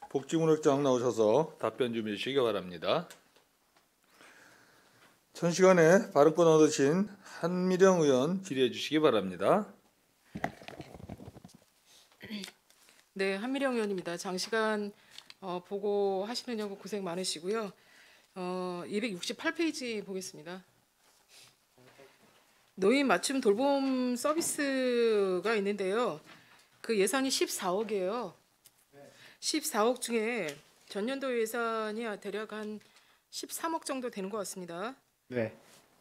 복지문학장 나오셔서 답변 좀 해주시기 바랍니다. 전 시간에 발언권 얻으신 한미령 의원 질의해 주시기 바랍니다. 네, 한미령 의원입니다. 장시간 보고하시느냐고 고생 많으시고요. 268페이지 보겠습니다. 노인 맞춤 돌봄 서비스가 있는데요. 그 예산이 14억이에요. 14억 중에 전년도 예산이 대략 한 13억 정도 되는 것 같습니다. 네.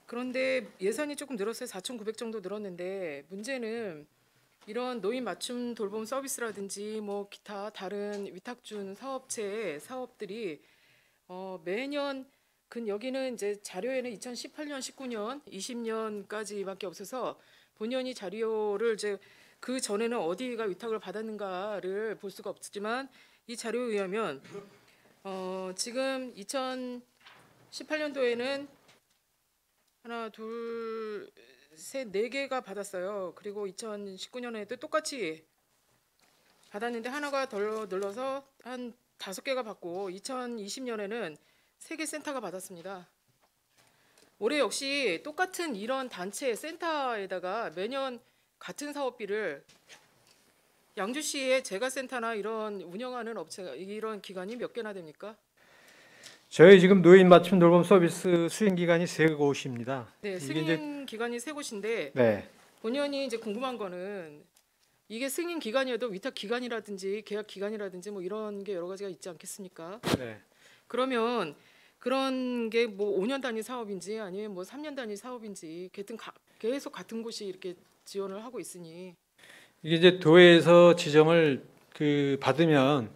그런데 예산이 조금 늘었어요. 4,900 정도 늘었는데 문제는 이런 노인 맞춤 돌봄 서비스라든지 뭐 기타 다른 위탁준 사업체의 사업들이 매년 여기는 이제 자료에는 2018년, 19년, 20년까지밖에 없어서 본연이 자료를 이제 그 전에는 어디가 위탁을 받았는가를 볼 수가 없지만 이 자료에 의하면 지금 2018년도에는 하나, 둘, 셋, 네 개가 받았어요. 그리고 2019년에도 똑같이 받았는데 하나가 덜 늘러서 한 5개가 받고 2020년에는 3개 센터가 받았습니다. 올해 역시 똑같은 이런 단체 센터에다가 매년 같은 사업비를 양주시의 재가센터나 이런 운영하는 업체가 이런 기관이 몇 개나 됩니까? 저희 지금 노인 맞춤 돌봄 서비스 수행 기간이 3곳입니다. 네, 승인 기관이 3곳인데 네. 본연이 이제 궁금한 거는 이게 승인 기관이어도 위탁 기관이라든지 계약 기관이라든지 뭐 이런 게 여러 가지가 있지 않겠습니까? 네. 그러면 그런 게 뭐 5년 단위 사업인지 아니면 뭐 3년 단위 사업인지 계속 같은 곳이 이렇게 지원을 하고 있으니 이게 이제 도에서 지정을 받으면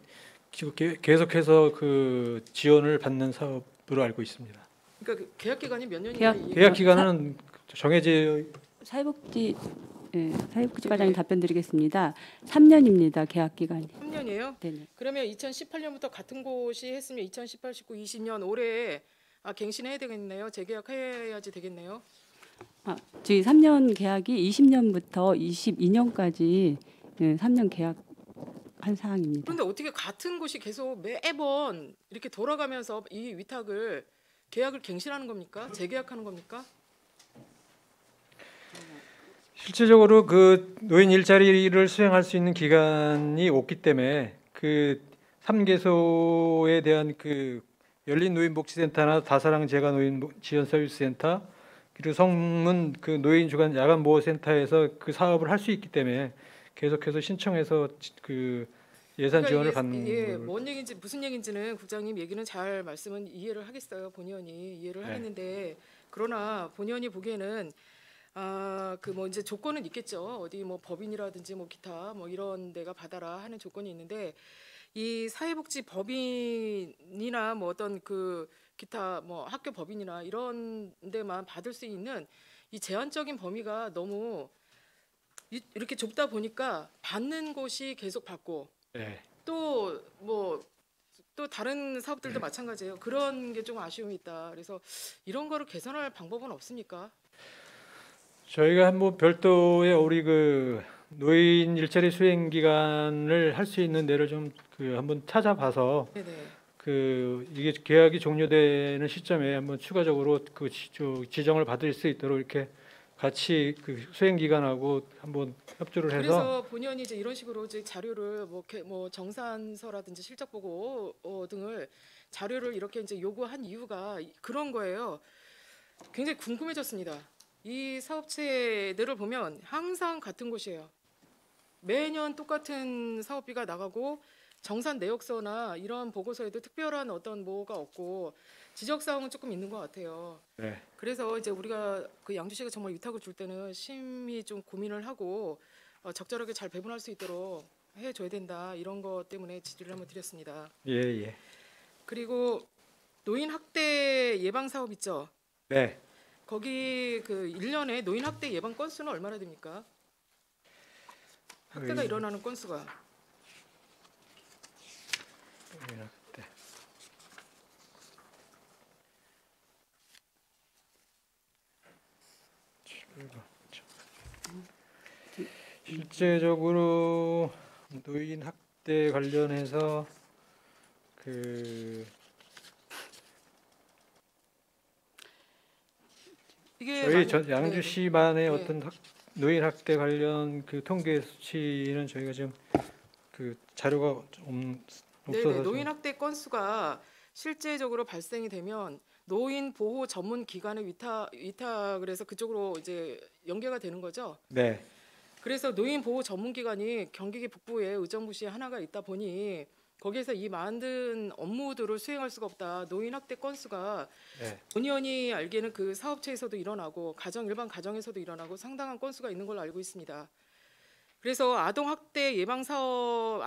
계속해서 그 지원을 받는 사업으로 알고 있습니다. 그러니까 그 계약 기간이 몇 년인지 계약 기간은 정해져 사회복지과장님 답변 드리겠습니다. 3년입니다. 계약 기간이. 3년이에요? 네. 그러면 2018년부터 같은 곳이 했으면 2018, 19, 20년 올해 갱신해야 되겠네요. 재계약해야지 되겠네요. 저희 3년 계약이 20년부터 22년까지 3년 계약한 사항입니다. 그런데 어떻게 같은 곳이 계속 매번 이렇게 돌아가면서 이 위탁을 계약을 갱신하는 겁니까? 재계약하는 겁니까? 실질적으로 그 노인 일자리를 수행할 수 있는 기간이 없기 때문에 그 3개소에 대한 그 열린 노인복지센터나 다사랑 재가 노인 지원 서비스 센터 그리고 성문 그 노인 주간 야간 보호센터에서 그 사업을 할 수 있기 때문에 계속해서 신청해서 그 예산 지원을 받는 예, 뭔 얘기인지 무슨 얘기인지는 국장님 얘기는 잘 말씀은 이해를 하겠어요. 본의원이 이해를 하겠는데 그러나 본의원이 보기에는 그 뭐 이제 조건은 있겠죠. 어디 뭐 법인이라든지 뭐 기타 뭐 이런 데가 받아라 하는 조건이 있는데 이 사회복지 법인이나 뭐 어떤 그 기타 뭐 학교 법인이나 이런 데만 받을 수 있는 이 제한적인 범위가 너무 이렇게 좁다 보니까 받는 곳이 계속 받고 네. 또 뭐 또 다른 사업들도 마찬가지예요. 그런 게 좀 아쉬움이 있다. 그래서 이런 거를 개선할 방법은 없습니까? 저희가 한번 별도의 우리 그 노인 일자리 수행 기간을 할 수 있는 데를 좀 한번 찾아봐서 네네. 이게 계약이 종료되는 시점에 한번 추가적으로 지정을 받을 수 있도록 이렇게 같이 그 수행 기간하고 한번 협조를 해서 그래서 본연이 이제 이런 식으로 이제 자료를 뭐 정산서라든지 실적 보고 등을 자료를 이렇게 이제 요구한 이유가 그런 거예요. 굉장히 궁금해졌습니다. 이 사업체들을 보면 항상 같은 곳이에요. 매년 똑같은 사업비가 나가고 정산 내역서나 이런 보고서에도 특별한 어떤 뭐가 없고 지적 사항은 조금 있는 것 같아요. 네. 그래서 이제 우리가 그 양주시가 정말 위탁을 줄 때는 심히 좀 고민을 하고 적절하게 잘 배분할 수 있도록 해줘야 된다 이런 것 때문에 질의를 한번 드렸습니다. 예. 그리고 노인 학대 예방 사업 있죠. 네. 거기 그 1년에 노인 학대 예방 건수는 얼마나 됩니까? 학대가 일어나는 건수가 네. 실제적으로 노인 학대 관련해서 그 이게 저희 네. 양주시만의 네. 어떤 노인 학대 관련 그 통계 수치는 저희가 지금 그 자료가 좀 네네. 없어서 노인 학대 건수가 실제적으로 발생이 되면 노인 보호 전문 기관에 위탁을 해서 그쪽으로 이제 연계가 되는 거죠. 네, 그래서 노인 보호 전문 기관이 경기기 북부에 의정부시에 하나가 있다 보니 거기에서 이 많은 업무들을 수행할 수가 없다. 노인 학대 건수가 네, 본의원이 알기에는 그 사업체에서도 일어나고 일반 가정에서도 일어나고 상당한 건수가 있는 걸로 알고 있습니다. 그래서 아동학대 예방사업으로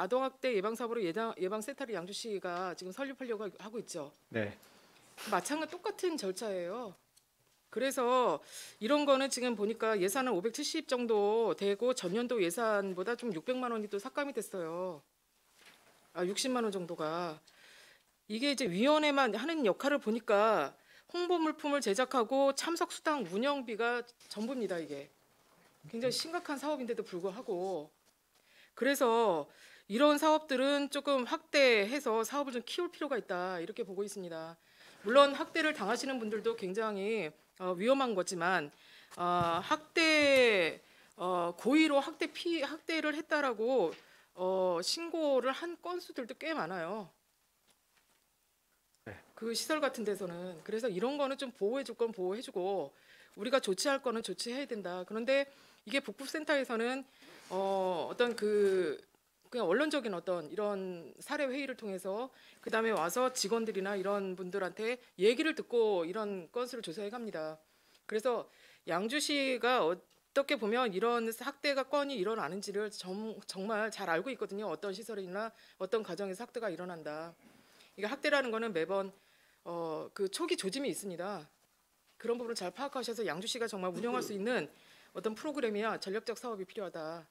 예방센터를 양주시가 지금 설립하려고 하고 있죠. 네. 마찬가지 똑같은 절차예요. 그래서 이런 거는 지금 보니까 예산은 570 정도 되고 전년도 예산보다 좀 600만 원이 또 삭감이 됐어요. 60만 원 정도가. 이게 이제 위원회만 하는 역할을 보니까 홍보 물품을 제작하고 참석 수당 운영비가 전부입니다, 이게. 굉장히 심각한 사업인데도 불구하고. 그래서 이런 사업들은 조금 확대해서 사업을 좀 키울 필요가 있다, 이렇게 보고 있습니다. 물론 학대를 당하시는 분들도 굉장히 위험한 거지만 고의로 학대를 했다라고 신고를 한 건수들도 꽤 많아요. 네. 그 시설 같은 데서는. 그래서 이런 거는 좀 보호해줄 건 보호해주고 우리가 조치할 거는 조치해야 된다. 그런데 이게 복구센터에서는 어떤 그냥 언론적인 어떤 이런 사례 회의를 통해서 그다음에 와서 직원들이나 이런 분들한테 얘기를 듣고 이런 건수를 조사해 갑니다. 그래서 양주시가 어떻게 보면 이런 학대가 건이 일어나는지를 정말 잘 알고 있거든요. 어떤 시설이나 어떤 가정에서 학대가 일어난다. 이게 학대라는 거는 매번 그 초기 조짐이 있습니다. 그런 부분을 잘 파악하셔서 양주시가 정말 운영할 수 있는 어떤 프로그램이야 전략적 사업이 필요하다.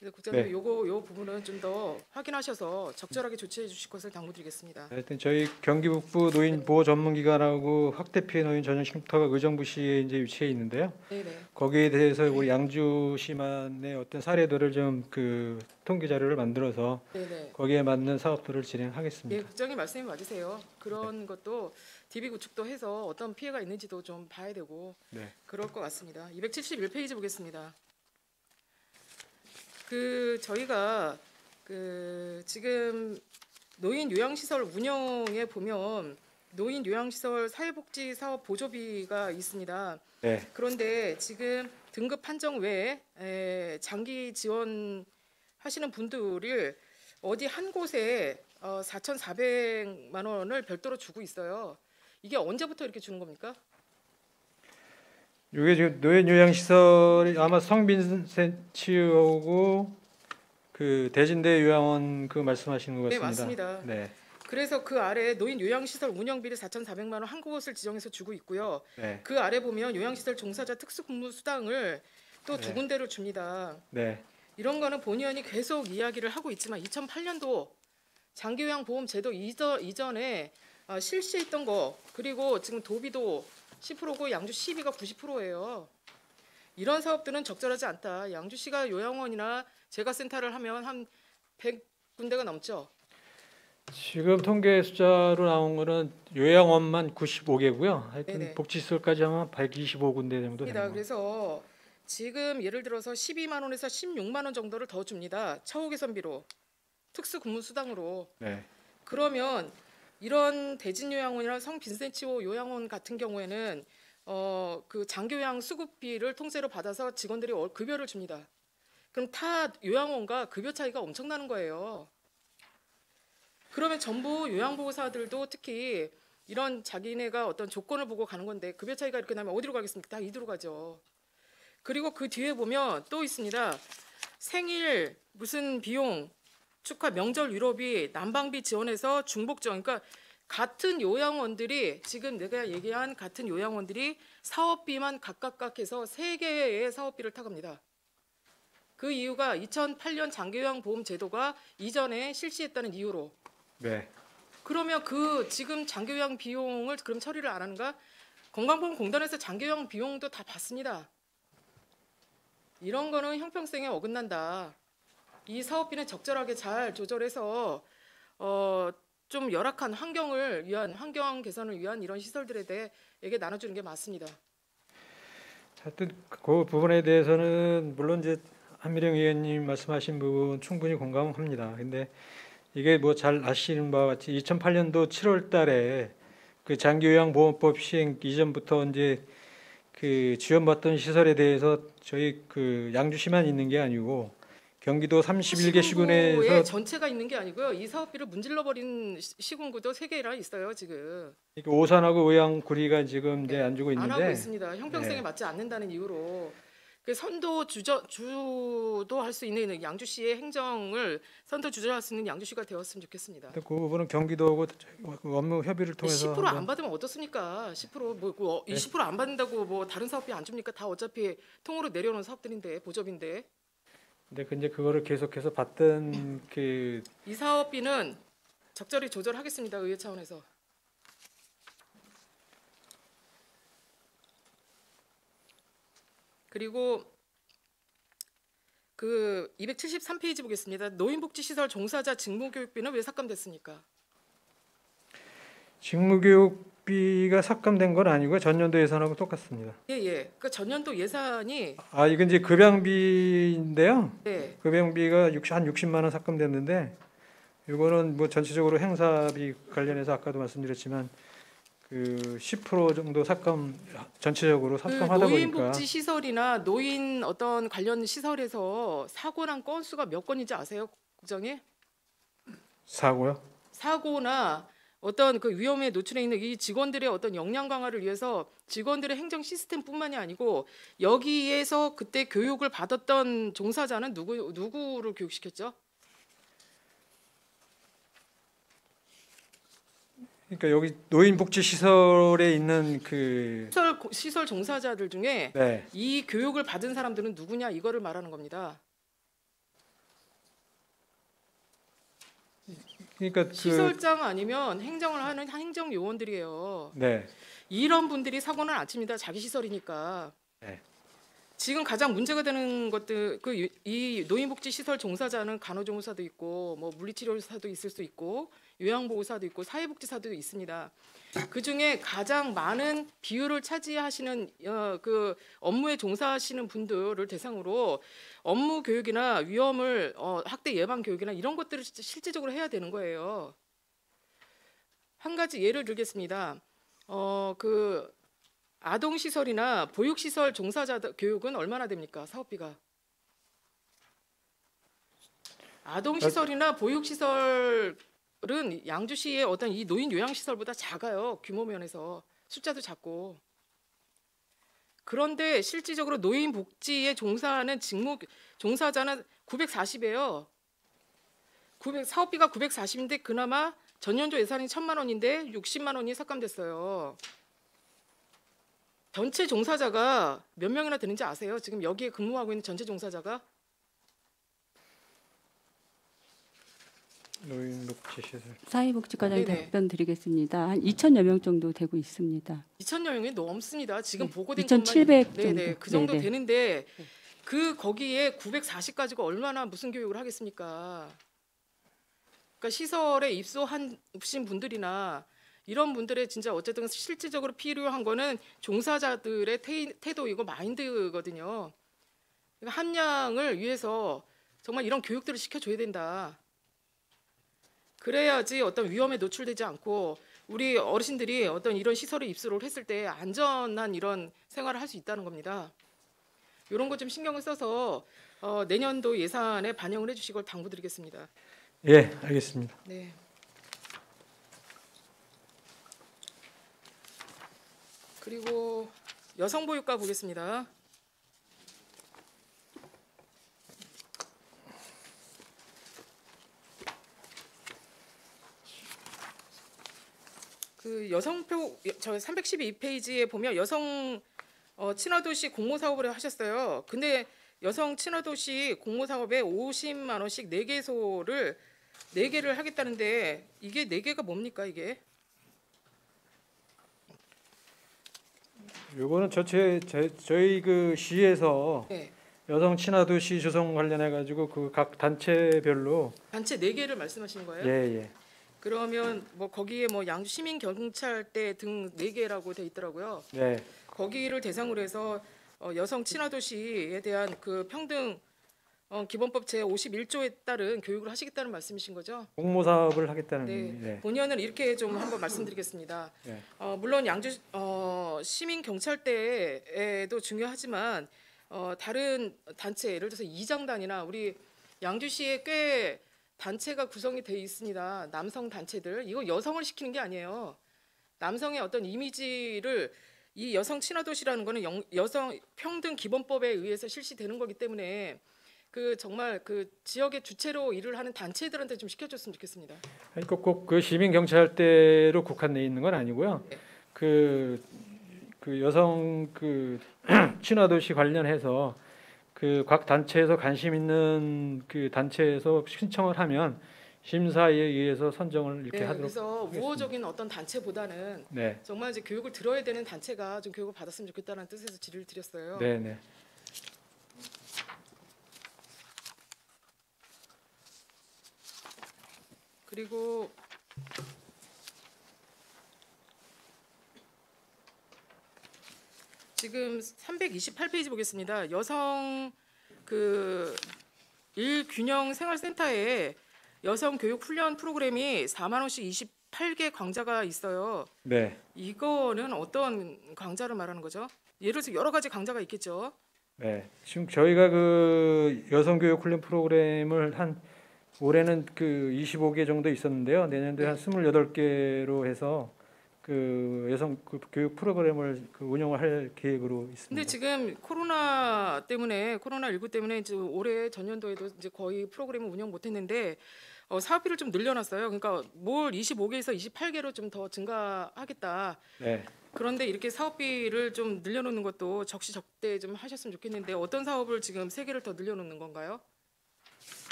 그래서 국장님 네. 요 부분은 좀 더 확인하셔서 적절하게 조치해 주실 것을 당부드리겠습니다. 하여튼 저희 경기 북부 노인 보호 전문기관하고 학대 피해 노인 전용 쉼터가 의정부시에 이제 위치해 있는데요. 네네. 거기에 대해서 우리 양주시만의 어떤 사례들을 좀 그 통계 자료를 만들어서 네네. 거기에 맞는 사업들을 예, 진행하겠습니다. 국장님 말씀이 맞으세요. 그런 것도 DB 구축도 해서 어떤 피해가 있는지도 좀 봐야 되고 네. 그럴 것 같습니다. 271페이지 보겠습니다. 저희가 지금 노인 요양시설 운영에 보면 노인 요양시설 사회복지 사업 보조비가 있습니다. 네. 그런데 지금 등급 판정 외에 장기 지원하시는 분들을 어디 한 곳에 4,400만 원을 별도로 주고 있어요. 이게 언제부터 이렇게 주는 겁니까? 이게 지금 노인 요양 시설이 아마 성빈센치하고 그 대진대 요양원 그 말씀하시는 것 네, 같습니다. 맞습니다. 네. 그래서 그 아래 노인 요양시설 운영비를 4,400만 원 한 곳을 지정해서 주고 있고요. 네. 그 아래 보면 요양시설 종사자 특수근무 수당을 또 두 네. 군데를 줍니다. 네. 이런 거는 본의원이 계속 이야기를 하고 있지만 2008년도 장기요양보험 제도 이전에 실시했던 거 그리고 지금 도비도 10%고 양주 시비가 90%예요. 이런 사업들은 적절하지 않다. 양주시가 요양원이나 재가센터를 하면 한 100군데가 넘죠. 지금 통계 숫자로 나온 거는 요양원만 95개고요. 하여튼 네네. 복지시설까지 하면 125군데 정도 되는 입니다. 거예요. 그래서 지금 예를 들어서 12만 원에서 16만 원 정도를 더 줍니다. 처우 개선비로 특수근무 수당으로. 네. 그러면 이런 대진요양원이나 성빈센치호 요양원 같은 경우에는 그 장기요양 수급비를 통째로 받아서 직원들이 급여를 줍니다. 그럼 타 요양원과 급여 차이가 엄청나는 거예요. 그러면 전부 요양보호사들도 특히 이런 자기네가 어떤 조건을 보고 가는 건데 급여 차이가 이렇게 나면 어디로 가겠습니까? 다 이리로 가죠. 그리고 그 뒤에 보면 또 있습니다. 생일 무슨 비용 축하 명절 위로비 난방비 지원해서 중복적 그러니까 같은 요양원들이 지금 내가 얘기한 같은 요양원들이 사업비만 각각 해서 3개의 사업비를 타갑니다. 그 이유가 2008년 장기요양보험 제도가 이전에 실시했다는 이유로. 네. 그러면 지금 장기요양 비용을 그럼 처리를 안 하는가? 건강보험공단에서 장기요양 비용도 다 받습니다. 이런 거는 형평성에 어긋난다. 이 사업비는 적절하게 잘 조절해서 좀 열악한 환경을 위한 환경 개선을 위한 이런 시설들에 대해 나눠주는 게 맞습니다. 하여튼 그 부분에 대해서는 물론 이제 한미령 의원님 말씀하신 부분 충분히 공감합니다. 근데 이게 뭐 잘 아시는 바와 같이 2008년도 7월달에 그 장기요양보험법 시행 이전부터 이제 그 지원받던 시설에 대해서 저희 그 양주시만 있는 게 아니고 경기도 31개 시군구에 시군에서 전체가 있는 게 아니고요. 이 사업비를 문질러 버린 시군구도 3개나 있어요 지금. 오산하고 의왕구리가 지금 이제 안 주고 안 하고 있는데 있습니다. 형평성에 네. 맞지 않는다는 이유로. 그 선도 주도할 수 있는 양주시의 행정을 선도 주도할 수 있는 양주시가 되었으면 좋겠습니다. 그 부분은 경기도하고 업무 협의를 통해서 10%안 한번 받으면 어떻습니까? 10%뭐 20%안 받는다고 뭐 다른 사업비 안 줍니까? 다 어차피 통으로 내려오는 사업들인데 보조비인데. 근데 이제 그거를 계속해서 받던 그 이 사업비는 적절히 조절하겠습니다. 의회 차원에서. 그리고 그 273페이지 보겠습니다. 노인복지시설 종사자 직무교육비는 왜 삭감됐습니까? 직무교육비가 삭감된 건 아니고 전년도 예산하고 똑같습니다. 예. 그 전년도 예산이 아 이건 이제 급양비인데요. 네. 급양비가 한 60만 원 삭감됐는데 이거는 뭐 전체적으로 행사비 관련해서 아까도 말씀드렸지만 그 10% 정도 삭감 전체적으로 그 삭감하다 보니까 노인복지 시설이나 노인 어떤 관련 시설에서 사고 난 건수가 몇 건인지 아세요, 국장님? 사고요. 사고나 어떤 그 위험에 노출해 있는 이 직원들의 어떤 역량 강화를 위해서 직원들의 행정 시스템뿐만이 아니고 여기에서 그때 교육을 받았던 종사자는 누구를 교육시켰죠? 그러니까 여기 노인복지 시설에 있는 그 시설 종사자들 중에 네. 이 교육을 받은 사람들은 누구냐 이거를 말하는 겁니다. 그러니까 그 시설장 아니면 행정을 하는 행정 요원들이에요. 네. 이런 분들이 사고는 안 칩니다. 자기 시설이니까. 네. 지금 가장 문제가 되는 것들 이 노인복지 시설 종사자는 간호조무사도 있고 뭐 물리치료사도 있을 수 있고 요양보호사도 있고 사회복지사도 있습니다. 그 중에 가장 많은 비율을 차지하시는 그 업무에 종사하시는 분들을 대상으로 업무 교육이나 위험을 학대 예방 교육이나 이런 것들을 실질적으로 해야 되는 거예요. 한 가지 예를 들겠습니다. 그 아동 시설이나 보육 시설 종사자 교육은 얼마나 됩니까? 사업비가. 아동 시설이나 보육 시설은 양주시의 어떤 이 노인 요양 시설보다 작아요. 규모 면에서 숫자도 작고. 그런데 실질적으로 노인 복지에 종사하는 종사자는 940이에요. 사업비가 940인데 그나마 전년도 예산이 1,000만 원인데 60만 원이 삭감됐어요. 전체 종사자가 몇 명이나 되는지 아세요? 지금 여기에 근무하고 있는 전체 종사자가? 노인복지시설 사회복지과장님 네네. 답변 드리겠습니다. 한 2,000여 명 정도 되고 있습니다. 2,000여 명이 넘습니다. 지금 네, 보고된 2,700 것만 네네 정도. 그 정도 네네. 되는데 그 거기에 940 가지고 얼마나 무슨 교육을 하겠습니까? 그러니까 시설에 입소하신 분들이나 이런 분들의 진짜 어쨌든 실질적으로 필요한 거는 종사자들의 태도이고 마인드거든요. 그러니까 함량을 위해서 정말 이런 교육들을 시켜줘야 된다. 그래야지 어떤 위험에 노출되지 않고 우리 어르신들이 어떤 이런 시설에 입소를 했을 때 안전한 이런 생활을 할 수 있다는 겁니다. 이런 거 좀 신경을 써서 내년도 예산에 반영을 해주실 걸 당부드리겠습니다. 예, 알겠습니다. 네. 그리고 여성보육과 보겠습니다. 그 저 312페이지에 보면 여성 친화도시 공모 사업을 하셨어요. 근데 여성 친화도시 공모 사업에 50만 원씩 4개소를 4개를 하겠다는데 이게 4개가 뭡니까 이게? 요거는 저희 그 시에서 네. 여성 친화도시 조성 관련해 가지고 그 각 단체별로 단체 4개를 말씀하시는 거예요? 예. 그러면 뭐 거기에 뭐 양주 시민 경찰대 등 4개라고 돼 있더라고요. 네. 거기를 대상으로 해서 여성 친화 도시에 대한 그 평등 기본법 제 51조에 따른 교육을 하시겠다는 말씀이신 거죠? 공모 사업을 하겠다는. 네. 네. 본의원은 이렇게 좀 한번 말씀드리겠습니다. 네. 물론 양주 시민 경찰대에도 중요하지만 다른 단체 예를 들어서 이장단이나 우리 양주시에 꽤 단체가 구성이 돼 있습니다. 남성 단체들 이거 여성을 시키는 게 아니에요. 남성의 어떤 이미지를 이 여성 친화 도시라는 거는 여성 평등 기본법에 의해서 실시되는 거기 때문에 그 정말 그 지역의 주체로 일을 하는 단체들한테 좀 시켜줬으면 좋겠습니다. 꼭 그 시민 경찰대로 국한돼 있는 건 아니고요. 네. 그 여성 그 친화 도시 관련해서 그 각 단체에서 관심 있는 그 단체에서 신청을 하면 심사에 의해서 선정을 이렇게 네, 하도록. 그래서 하겠습니다. 우호적인 어떤 단체보다는 네. 정말 이제 교육을 들어야 되는 단체가 좀 교육을 받았으면 좋겠다는 뜻에서 질의를 드렸어요. 네, 네. 그리고 지금 328페이지 보겠습니다. 여성 그 일균형 생활센터에 여성 교육 훈련 프로그램이 4만 원씩 28개 강좌가 있어요. 네. 이거는 어떤 강좌를 말하는 거죠? 예를 들어서 여러 가지 강좌가 있겠죠. 네. 지금 저희가 그 여성 교육 훈련 프로그램을 한 올해는 그 25개 정도 있었는데요. 내년도에 한 28개로 해서 그 여성 그 교육 프로그램을 그 운영을 할 계획으로 있습니다. 근데 지금 코로나19 때문에 이제 올해 전년도에도 이제 거의 프로그램을 운영 못 했는데 사업비를 좀 늘려놨어요. 그러니까 뭘 25개에서 28개로 좀 더 증가하겠다. 네. 그런데 이렇게 사업비를 좀 늘려놓는 것도 적시적대 좀 하셨으면 좋겠는데 어떤 사업을 지금 3개를 더 늘려놓는 건가요?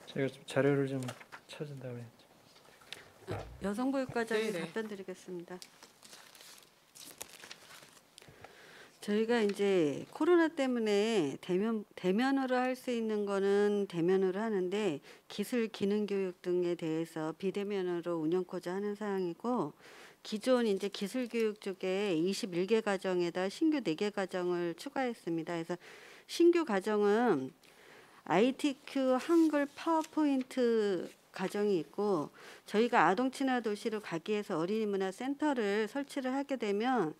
제가 좀 자료를 좀 찾은다고 해요. 여성보육과장님 네네. 답변 드리겠습니다. 저희가 이제 코로나 때문에 대면으로 할 수 있는 거는 대면으로 하는데 기술 기능 교육 등에 대해서 비대면으로 운영코자 하는 사항이고 기존 이제 기술 교육 쪽에 21개 과정에다 신규 4개 과정을 추가했습니다. 그래서 신규 과정은 ITQ 한글 파워포인트 과정이 있고 저희가 아동 친화 도시로 가기 위해서 어린이 문화 센터를 설치를 하게 되면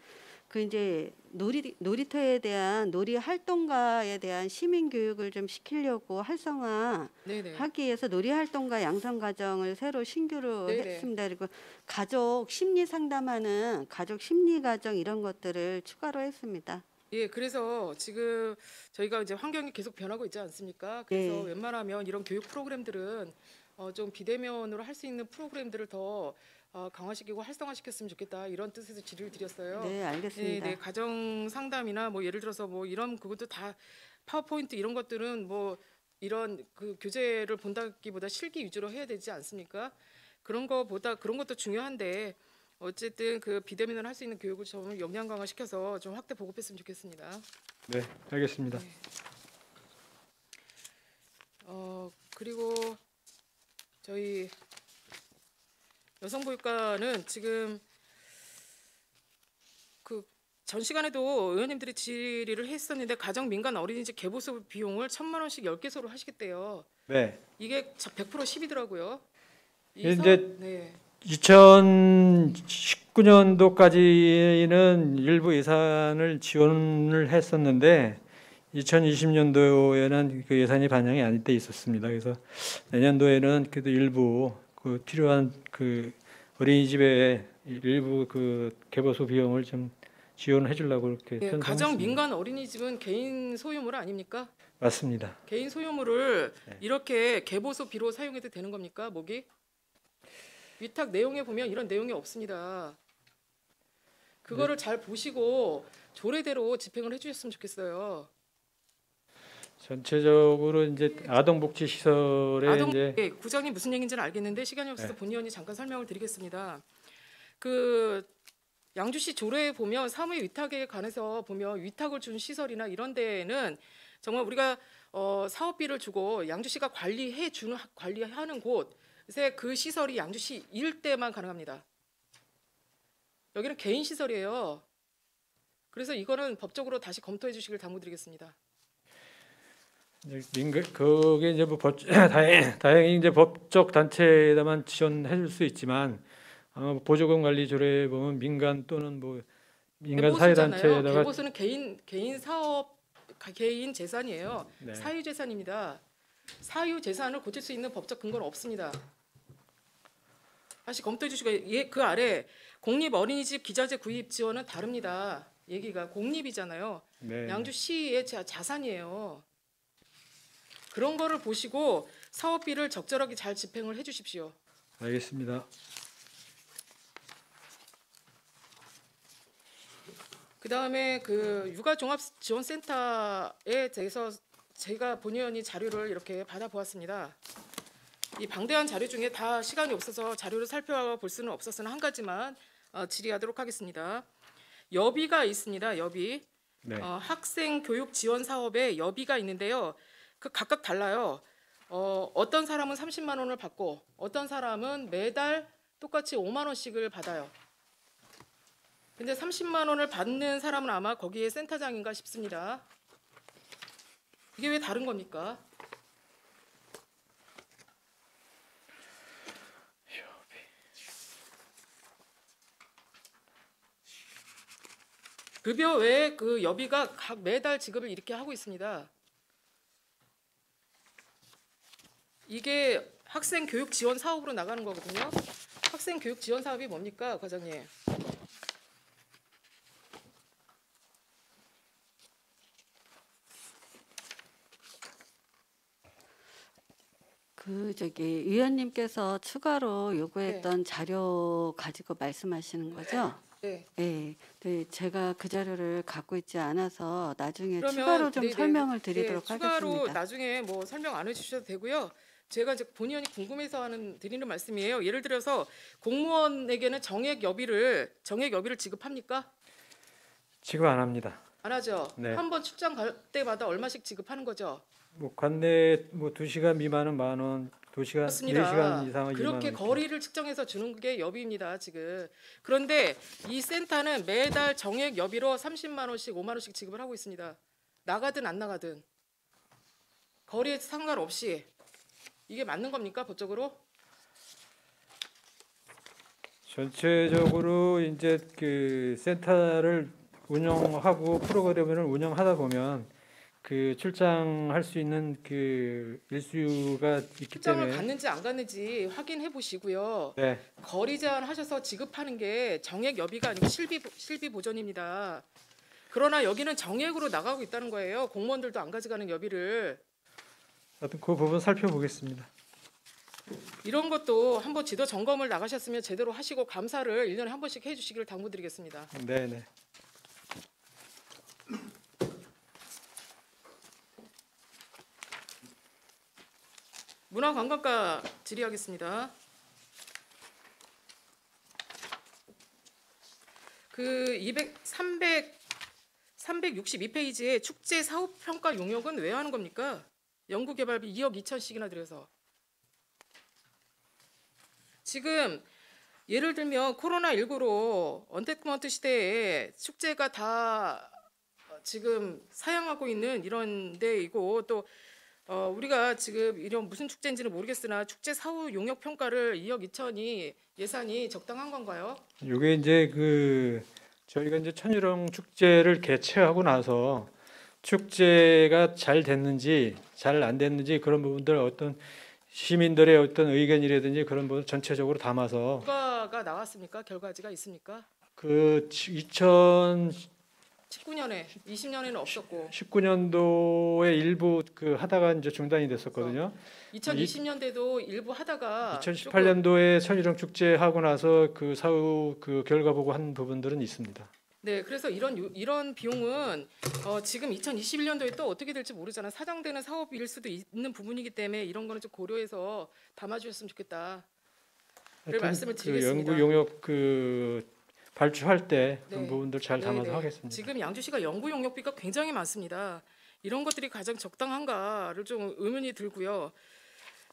그 이제 놀이터에 대한 놀이 활동가에 대한 시민 교육을 좀 시키려고 활성화하기 네네. 위해서 놀이 활동가 양성 과정을 새로 신규로 네네. 했습니다. 그리고 가족 심리 상담하는 가족 심리 과정 이런 것들을 추가로 했습니다. 예, 그래서 지금 저희가 이제 환경이 계속 변하고 있지 않습니까? 그래서 네. 웬만하면 이런 교육 프로그램들은 좀 비대면으로 할 수 있는 프로그램들을 더 강화시키고 활성화시켰으면 좋겠다 이런 뜻에서 질의를 드렸어요. 네, 알겠습니다. 네, 가정 상담이나 뭐 예를 들어서 뭐 이런 그것도 다 파워포인트 이런 것들은 뭐 이런 그 교재를 본다기보다 실기 위주로 해야 되지 않습니까? 그런 것도 중요한데 어쨌든 그 비대면을 할 수 있는 교육을 좀 역량 강화시켜서 좀 확대 보급했으면 좋겠습니다. 네, 알겠습니다. 네. 그리고 저희 여성보육과는 지금 그 전 시간에도 의원님들이 질의를 했었는데 가정 민간 어린이집 개보수 비용을 1,000만 원씩 10개소로 하시겠대요. 네. 이게 100% 10이더라고요. 이제 네. 2019년도까지는 일부 예산을 지원을 했었는데 2020년도에는 그 예산이 반영이 안 돼 있었습니다. 그래서 내년도에는 그래도 일부 그 필요한 그 어린이집의 일부 그 개보수 비용을 좀 지원해 주려고 이렇게 네, 편성했습니다. 가정 민간 어린이집은 개인 소유물 아닙니까? 맞습니다. 개인 소유물을 네. 이렇게 개보수비로 사용해도 되는 겁니까? 목이? 위탁 내용에 보면 이런 내용이 없습니다. 그거를 잘 보시고 조례대로 집행을 해주셨으면 좋겠어요. 전체적으로 이제 아동복지 시설에 이제 예, 구장님 무슨 얘기인지는 알겠는데 시간이 없어서 네. 본 의원이 잠깐 설명을 드리겠습니다. 그 양주시 조례에 보면 사무의 위탁에 관해서 보면 위탁을 준 시설이나 이런 데에는 정말 우리가 사업비를 주고 양주시가 관리하는 곳에 그 시설이 양주시 일대만 가능합니다. 여기는 개인 시설이에요. 그래서 이거는 법적으로 다시 검토해 주시길 당부드리겠습니다. 그게 이제 뭐 다행히 이제 법적 단체에다만 지원해줄 수 있지만 아마 보조금 관리 조례에 보면 민간 또는 뭐 민간 사회단체에다가 개보수는 개인 사업 개인 재산이에요. 네. 사유 재산입니다. 사유 재산을 고칠 수 있는 법적 근거는 없습니다. 다시 검토해 주시고 그 아래 공립 어린이집 기자재 구입 지원은 다릅니다. 얘기가 공립이잖아요. 네. 양주시의 자산이에요. 그런 거를 보시고 사업비를 적절하게 잘 집행을 해주십시오. 알겠습니다. 그 다음에 그 육아종합지원센터에 대해서 제가 본의원이 자료를 이렇게 받아보았습니다. 이 방대한 자료 중에 다 시간이 없어서 자료를 살펴볼 수는 없었으나 한 가지만 질의하도록 하겠습니다. 여비가 있습니다. 여비. 네. 학생 교육 지원 사업에 여비가 있는데요. 그 각각 달라요. 어떤 사람은 30만 원을 받고 어떤 사람은 매달 똑같이 5만 원씩을 받아요. 근데 30만 원을 받는 사람은 아마 거기에 센터장인가 싶습니다. 이게 왜 다른 겁니까? 급여 외에 그 여비가 각 매달 지급을 이렇게 하고 있습니다. 이게 학생 교육 지원 사업으로 나가는 거거든요. 학생 교육 지원 사업이 뭡니까, 과장님? 위원님께서 추가로 요구했던 자료 가지고 말씀하시는 거죠? 네. 네. 네, 제가 그 자료를 갖고 있지 않아서 나중에 그러면 추가로 좀 네네. 설명을 드리도록 추가로 하겠습니다. 나중에 뭐 설명 안 해주셔도 되고요. 제가 이제 본의원이 궁금해서 드리는 말씀이에요. 예를 들어서 공무원에게는 정액 여비를 지급합니까? 지급 안 합니다. 안 하죠. 네. 한 번 출장 갈 때마다 얼마씩 지급하는 거죠. 뭐 관내 뭐 2시간 미만은 만 원, 2시간, 그렇습니다. 4시간 이상은 2만 그렇게 원. 거리를 측정해서 주는 게 여비입니다, 지금. 그런데 이 센터는 매달 정액 여비로 30만 원씩, 5만 원씩 지급을 하고 있습니다. 나가든 안 나가든 거리에 상관없이 이게 맞는 겁니까, 법적으로? 전체적으로 이제 그 센터를 운영하고 프로그램을 운영하다 보면 그 출장할 수 있는 그 일수가 있기 출장을 때문에 갔는지 안 갔는지 확인해 보시고요. 네. 거리 제한하셔서 지급하는 게 정액 여비가 아니고 실비 보전입니다. 그러나 여기는 정액으로 나가고 있다는 거예요. 공무원들도 안 가져가는 여비를. 하여튼 그 부분 살펴보겠습니다. 이런 것도 한번 지도 점검을 나가셨으면 제대로 하시고 감사를 1년에 한 번씩 해주시기를 당부드리겠습니다. 네, 네. 문화관광과 질의하겠습니다. 그 362페이지에 축제 사업 평가 용역은 왜 하는 겁니까? 연구개발비 2억 2천씩이나 들여서. 지금 예를 들면 코로나19로 언택트먼트 시대에 축제가 다 지금 사양하고 있는 이런 데이고 또 우리가 지금 이런 무슨 축제인지는 모르겠으나 축제 사후 용역 평가를 2억 2천이 예산이 적당한 건가요? 이게 이제 그 저희가 이제 천일홍 축제를 개최하고 나서 축제가 잘 됐는지 잘 안 됐는지 그런 부분들 어떤 시민들의 어떤 의견이라든지 그런 부분 전체적으로 담아서 결과가 나왔습니까? 결과지가 있습니까? 그 2019년도에 19년에 20년에는 없었고 일부 그 하다가 이제 중단이 됐었거든요. 2020년대도 일부 하다가 2018년도에 천일홍 축제 하고 나서 그 사후 그 결과 보고 한 부분들은 있습니다. 네, 그래서 이런 비용은 지금 2021년도에 또 어떻게 될지 모르잖아. 사장되는 사업일 수도 있는 부분이기 때문에 이런 거는 좀 고려해서 담아주셨으면 좋겠다. 를 말씀을 드리겠습니다. 연구 용역 그 발주할 때 그런 네. 부분들 잘 담아서 네네. 하겠습니다. 지금 양주시가 연구 용역비가 굉장히 많습니다. 이런 것들이 가장 적당한가를 좀 의문이 들고요.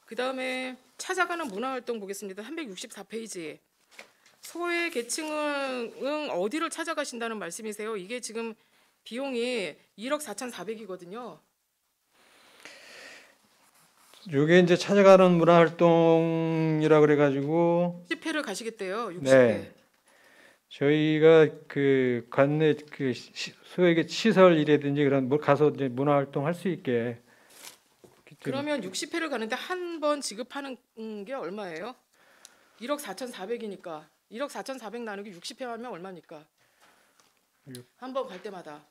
그 다음에 찾아가는 문화활동 보겠습니다. 364페이지. 소외 계층은 어디를 찾아가신다는 말씀이세요? 이게 지금 비용이 1억 4,400이거든요. 이게 이제 찾아가는 문화활동이라 그래가지고 60회를 가시겠대요. 60회. 네. 저희가 그 관내 그 소액의 시설이라든지 그런 뭐 가서 이제 문화활동 할 수 있게 그러면 60회를 가는데 한 번 지급하는 게 얼마예요? 1억 4,400이니까 1억 4,400 나누기 60회 하면 얼마입니까? 한 번 갈 때마다.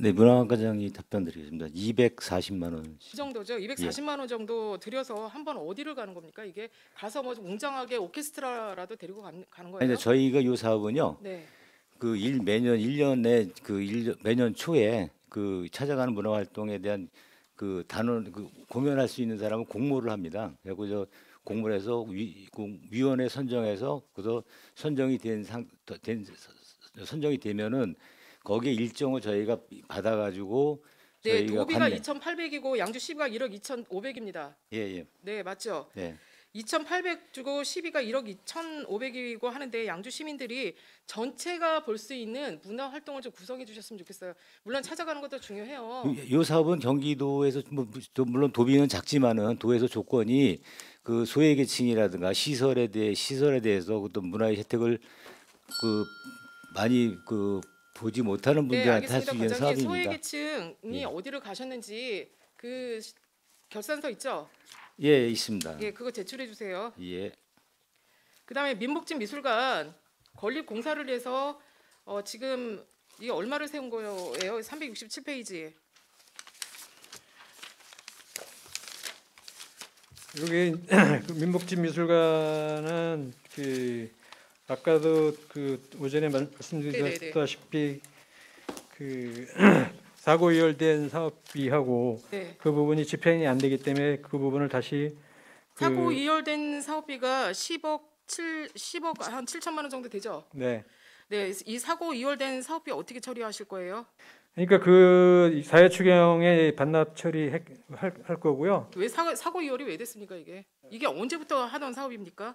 네, 문화관장이 답변드리겠습니다. 240만 원. 이 정도죠. 240만 원 정도 들여서 한 번 어디를 가는 겁니까? 이게 가서 뭐 웅장하게 오케스트라라도 데리고 가는 거예요? 아니, 저희가 이 사업은요. 네. 그 매년 1년에 매년 초에 그 찾아가는 문화활동에 대한 그 단원 공연할 수 있는 사람은 공모를 합니다. 그리고 저 공모를 해서 위원회 선정해서 그래서 선정이 선정이 되면은 거기에 일정을 저희가 받아가지고 네, 저희가 도비가 2,800이고 양주 10위가 1억 2,500입니다. 예. 네, 맞죠? 네. 2,800 주고 10위가 1억 2,500이고 하는데 양주 시민들이 전체가 볼 수 있는 문화 활동을 좀 구성해 주셨으면 좋겠어요. 물론 찾아가는 것도 중요해요. 이 사업은 경기도에서 물론 도비는 작지만은 도에서 조건이 그 소외계층이라든가 시설에 대해서 어떤 문화의 혜택을 그 많이 그 보지 못하는 네, 분들한테 할 수 알겠습니다. 있는 과장님, 사업입니다. 소외계층이 예. 어디를 가셨는지 그 결산서 있죠? 예, 있습니다. 예, 그거 제출해 주세요. 예. 그다음에 민복진 미술관 건립 공사를 해서 지금 이게 얼마를 세운 거예요? 367페이지. 여기 그 민복진 미술관은 그 아까도 그 오전에 말씀드렸다시피 그 사고 이월된 사업비하고 네. 그 부분이 집행이 안 되기 때문에 그 부분을 다시 사고 이월된 사업비가 10억 한 7천만 원 정도 되죠. 네. 네, 이 사고 이월된 사업비 어떻게 처리하실 거예요? 그러니까 그 사회 추경에 반납 처리할 거고요. 왜 사고 이월이 왜 됐습니까 이게? 이게 언제부터 하던 사업입니까?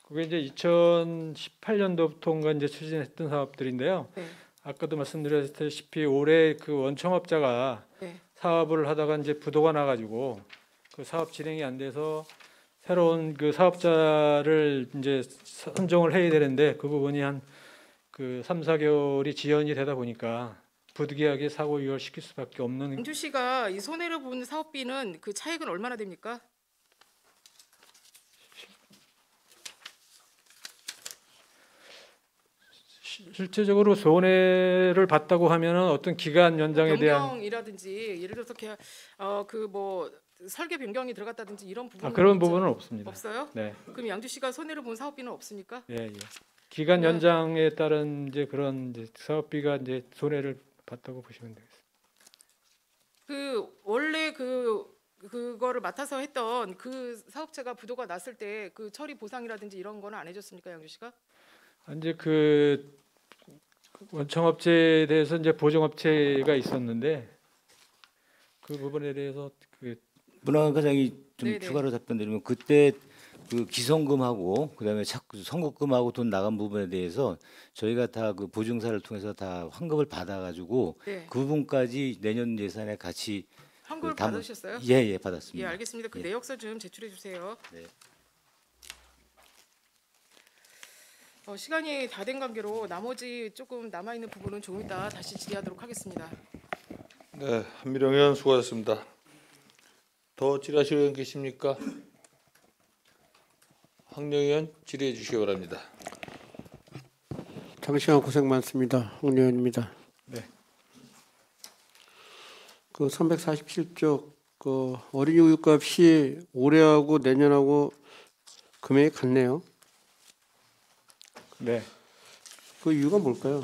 그게 이제 2018년도부터인가 이제 추진했던 사업들인데요. 네. 아까도 말씀드렸다시피 올해 그 원청업자가 네. 사업을 하다가 이제 부도가 나가지고 그 사업 진행이 안 돼서 새로운 그 사업자를 이제 선정을 해야 되는데 그 부분이 한 그 3, 4개월이 지연이 되다 보니까 부득이하게 사고 이월시킬 수밖에 없는. 양주시가 이 손해를 본 사업비는 그 차액은 얼마나 됩니까? 실제적으로 손해를 봤다고 하면은 어떤 기간 연장에 대한 변경이라든지 예를 들어서 그 뭐 설계 변경이 들어갔다든지 이런 부분 그런 부분은 없습니다. 없어요? 네, 그럼 양주시가 손해를 본 사업비는 없습니까? 예. 기간 네. 연장에 따른 이제 그런 이제 사업비가 이제 손해를 봤다고 보시면 되겠습니다. 그 원래 그거를 맡아서 했던 그 사업체가 부도가 났을 때 그 처리 보상이라든지 이런 거는 안 해줬습니까, 양주시가? 이제 그 원청업체에 대해서 이제 보증업체가 있었는데 그 부분에 대해서 그 문화관장이 좀 네네. 추가로 답변드리면 그때 그 기성금하고 그다음에 선급금하고 돈 나간 부분에 대해서 저희가 다 그 보증사를 통해서 다 환급을 받아가지고 네. 그 부분까지 내년 예산에 같이 환급을 담은- 받으셨어요? 예, 예, 받았습니다. 알겠습니다. 그 예. 내역서 좀 제출해 주세요. 네. 시간이 다 된 관계로 나머지 조금 남아 있는 부분은 조금 이따 다시 질의하도록 하겠습니다. 네, 한미령 의원 수고하셨습니다. 더 질의하실 의원 계십니까? 황영 의원 질의해 주시기 바랍니다. 장시간 고생 많습니다. 황 의원입니다. 네. 그 347쪽 그 어린이 우유값이 올해하고 내년하고 금액이 같네요. 네. 그 이유가 뭘까요?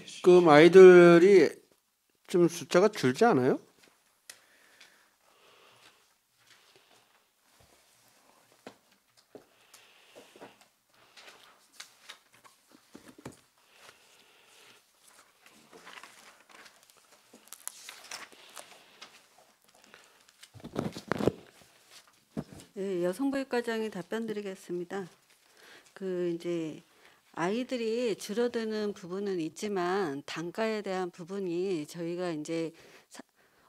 지금 아이들이 좀 숫자가 줄지 않아요? 예, 여성보육과장이 답변드리겠습니다. 그 이제 아이들이 줄어드는 부분은 있지만 단가에 대한 부분이 저희가 이제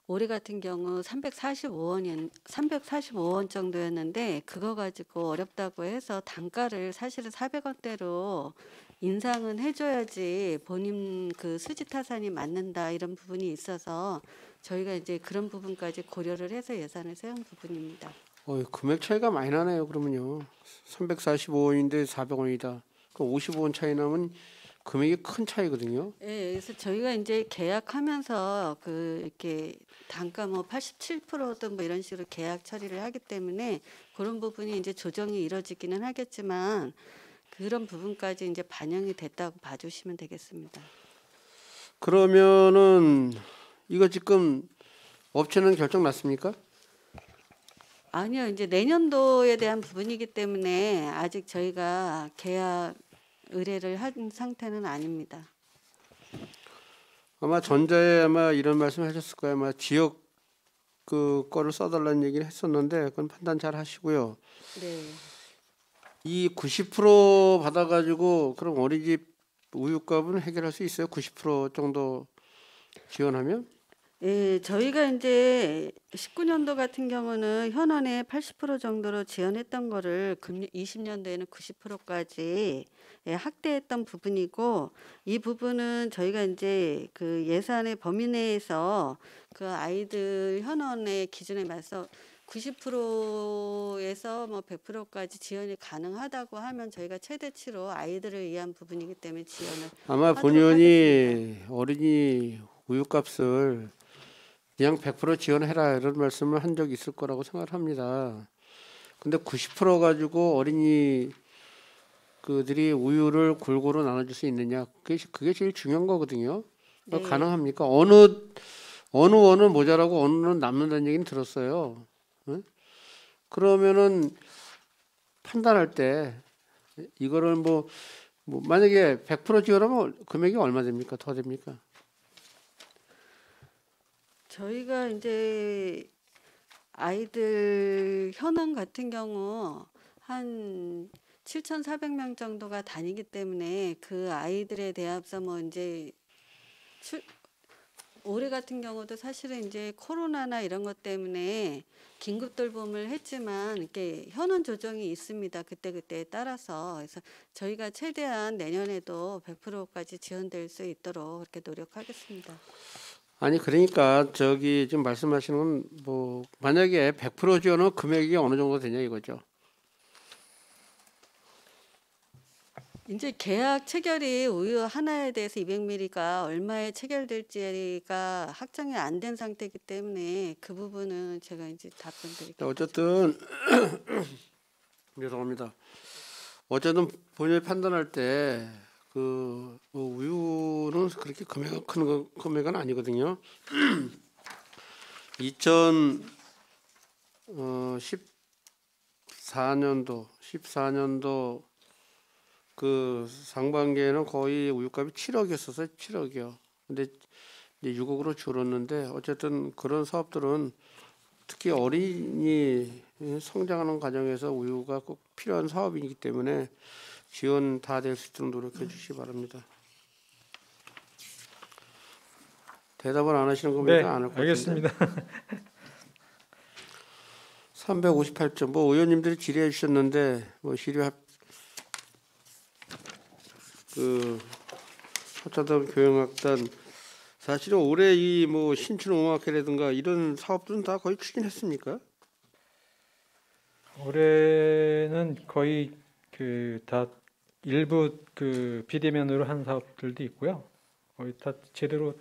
올해 같은 경우 345원 정도였는데 그거 가지고 어렵다고 해서 단가를 사실은 400원대로 인상은 해줘야지 본인 그 수지 타산이 맞는다 이런 부분이 있어서 저희가 이제 그런 부분까지 고려를 해서 예산을 세운 부분입니다. 금액 차이가 많이 나네요. 그러면요. 345원인데 400원이다. 그 55원 차이 나면 금액이 큰 차이거든요. 예, 그래서 저희가 이제 계약하면서 그 이렇게 단가 뭐 87%든 뭐 이런 식으로 계약 처리를 하기 때문에 그런 부분이 이제 조정이 이루어지기는 하겠지만 그런 부분까지 이제 반영이 됐다고 봐주시면 되겠습니다. 그러면은 이거 지금 업체는 결정 났습니까? 아니요, 이제 내년도에 대한 부분이기 때문에 아직 저희가 계약 의뢰를 한 상태는 아닙니다. 아마 전자에 아마 이런 말씀하셨을 거예요. 아마 지역 그 거를 써달라는 얘기를 했었는데 그건 판단 잘 하시고요. 네. 이 90% 받아가지고 그럼 어린이집 우유값은 해결할 수 있어요? 90% 정도 지원하면? 예, 저희가 이제 19년도 같은 경우는 현원에 80% 정도로 지원했던 거를 20년도에는 90%까지 확대했던 부분이고 이 부분은 저희가 이제 그 예산의 범위 내에서 그 아이들 현원의 기준에 맞서 90%에서 뭐 100%까지 지원이 가능하다고 하면 저희가 최대치로 아이들을 위한 부분이기 때문에 지원을 아마 하도록 본의원이 하겠습니다. 어린이 우유값을 그냥 100% 지원해라 이런 말씀을 한 적이 있을 거라고 생각합니다. 근데 90% 가지고 어린이 그들이 우유를 골고루 나눠줄 수 있느냐 그게 제일 중요한 거거든요. 네. 가능합니까? 어느 원은 모자라고 어느 원은 남는다는 얘기는 들었어요. 응? 그러면은 판단할 때 이거를 뭐 만약에 100% 지원하면 금액이 얼마 됩니까? 더 됩니까? 저희가 이제 아이들 현원 같은 경우 한 7,400명 정도가 다니기 때문에 그 아이들에 대해서 뭐 이제 올해 같은 경우도 사실은 이제 코로나나 이런 것 때문에 긴급 돌봄을 했지만 이렇게 현원 조정이 있습니다. 그때그때에 따라서. 그래서 저희가 최대한 내년에도 100%까지 지원될 수 있도록 그렇게 노력하겠습니다. 아니 그러니까 저기 지금 말씀하시는 건 뭐 만약에 100% 지원은 금액이 어느 정도 되냐 이거죠. 이제 계약 체결이 우유 하나에 대해서 200ml가 얼마에 체결될지가 확정이 안 된 상태이기 때문에 그 부분은 제가 이제 답변 드릴게요. 어쨌든 죄송합니다. 어쨌든 본인이 판단할 때 그 우유는 그렇게 큰 금액은 아니거든요. 2014년도 그 상반기에는 거의 우유값이 7억이었어서 7억이요. 근데 이제 6억으로 줄었는데 어쨌든 그런 사업들은 특히 어린이 성장하는 과정에서 우유가 꼭 필요한 사업이기 때문에 지원 다 될 수 있도록 노력해 주시기 바랍니다. 대답을 안 하시는 거 보니까 안 할 것 같은데. 알겠습니다. 358점. 뭐 의원님들이 질의해 주셨는데 뭐 시류 그 서차단 교영학단 사실은 올해 이 뭐 신춘옹학회라든가 이런 사업들은 다 거의 추진했습니까? 올해는 거의 다 일부 비대면으로 한 사업들도 있고요. 거의 다 제대로